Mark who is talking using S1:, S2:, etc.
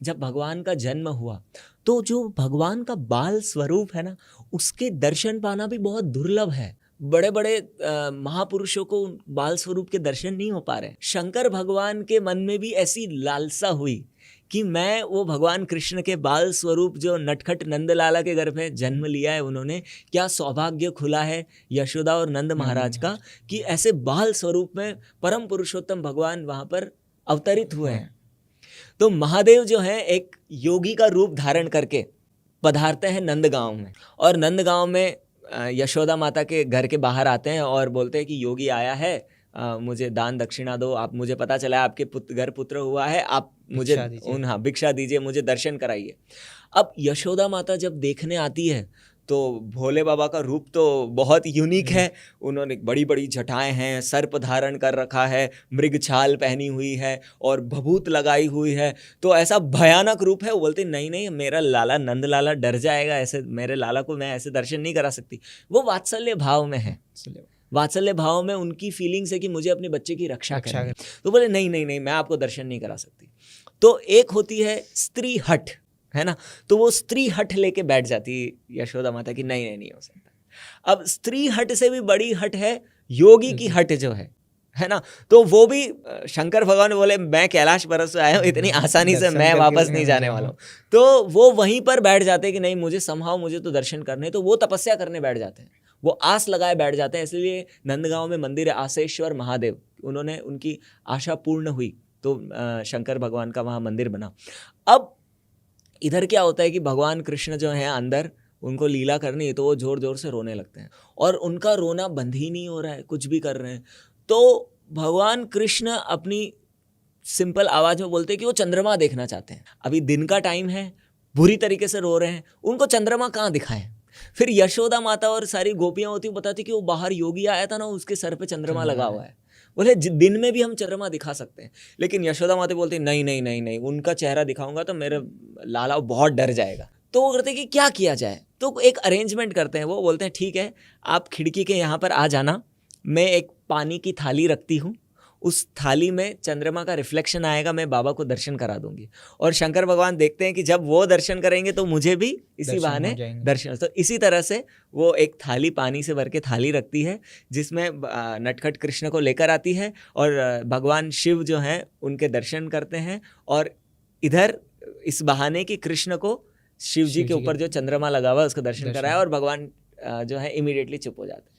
S1: जब भगवान का जन्म हुआ तो जो भगवान का बाल स्वरूप है ना, उसके दर्शन पाना भी बहुत दुर्लभ है। बड़े बड़े महापुरुषों को बाल स्वरूप के दर्शन नहीं हो पा रहे। शंकर भगवान के मन में भी ऐसी लालसा हुई कि मैं वो भगवान कृष्ण के बाल स्वरूप जो नटखट नंदलाला के घर में जन्म लिया है उन्होंने, क्या सौभाग्य खुला है यशोदा और नंद महाराज का कि ऐसे बाल स्वरूप में परम पुरुषोत्तम भगवान वहाँ पर अवतरित हुए हैं। तो महादेव जो है एक योगी का रूप धारण करके पधारते हैं नंदगांव में, और नंदगांव में यशोदा माता के घर के बाहर आते हैं और बोलते हैं कि योगी आया है, मुझे दान दक्षिणा दो, आप मुझे पता चला आपके घर पुत्र हुआ है, आप मुझे भिक्षा दीजिए, मुझे दर्शन कराइए। अब यशोदा माता जब देखने आती है तो भोले बाबा का रूप तो बहुत यूनिक है। उन्होंने बड़ी बड़ी जटाएं हैं, सर्प धारण कर रखा है, मृग छाल पहनी हुई है और भभूत लगाई हुई है, तो ऐसा भयानक रूप है। वो बोलते नहीं नहीं, मेरा लाला नंद लाला डर जाएगा, ऐसे मेरे लाला को मैं ऐसे दर्शन नहीं करा सकती। वो वात्सल्य भाव में है, वात्सल्य भाव में उनकी फीलिंग्स है कि मुझे अपने बच्चे की रक्षा करनी। तो बोले नहीं नहीं नहीं, मैं आपको दर्शन नहीं करा सकती। तो एक होती है स्त्री हट, है ना, तो वो स्त्री हट लेके बैठ जाती यशोदा माता की, नहीं नहीं नहीं हो सकता। अब स्त्री हट से भी बड़ी हट है योगी की हट जो है ना, तो वो भी शंकर भगवान बोले मैं कैलाश पर्वत से आया हूँ, इतनी आसानी से मैं वापस नहीं जाने वाला हूँ। तो वो वहीं पर बैठ जाते हैं कि नहीं, मुझे संभाव, मुझे तो दर्शन करने। तो वो तपस्या करने बैठ जाते हैं, वो आस लगाए बैठ जाते हैं। इसलिए नंदगांव में मंदिर है आसेश्वर महादेव, उन्होंने उनकी आशा पूर्ण हुई तो शंकर भगवान का वहाँ मंदिर बना। अब इधर क्या होता है कि भगवान कृष्ण जो है अंदर, उनको लीला करनी है तो वो जोर जोर से रोने लगते हैं, और उनका रोना बंद ही नहीं हो रहा है, कुछ भी कर रहे हैं। तो भगवान कृष्ण अपनी सिंपल आवाज में बोलते हैं कि वो चंद्रमा देखना चाहते हैं। अभी दिन का टाइम है, बुरी तरीके से रो रहे हैं, उनको चंद्रमा कहाँ दिखाएं। फिर यशोदा माता और सारी गोपियां होती बताती कि वो बाहर योगी आया था ना, उसके सर पे चंद्रमा लगा हुआ है। बोले दिन में भी हम चंद्रमा दिखा सकते हैं, लेकिन यशोदा माता बोलती नहीं नहीं नहीं नहीं, उनका चेहरा दिखाऊंगा तो मेरे लाला बहुत डर जाएगा। तो वो करते कि क्या किया जाए, तो एक अरेंजमेंट करते हैं। वो बोलते हैं ठीक है, आप खिड़की के यहाँ पर आ जाना, मैं एक पानी की थाली रखती हूँ, उस थाली में चंद्रमा का रिफ्लेक्शन आएगा, मैं बाबा को दर्शन करा दूंगी। और शंकर भगवान देखते हैं कि जब वो दर्शन करेंगे तो मुझे भी इसी बहाने दर्शन। तो इसी तरह से वो एक थाली, पानी से भर के थाली रखती है, जिसमें नटखट कृष्ण को लेकर आती है, और भगवान शिव जो हैं उनके दर्शन करते हैं, और इधर इस बहाने की कृष्ण को शिव जी के ऊपर जो चंद्रमा लगा हुआ है उसका दर्शन कराया, और भगवान जो है इमीडिएटली चुप हो जाते हैं।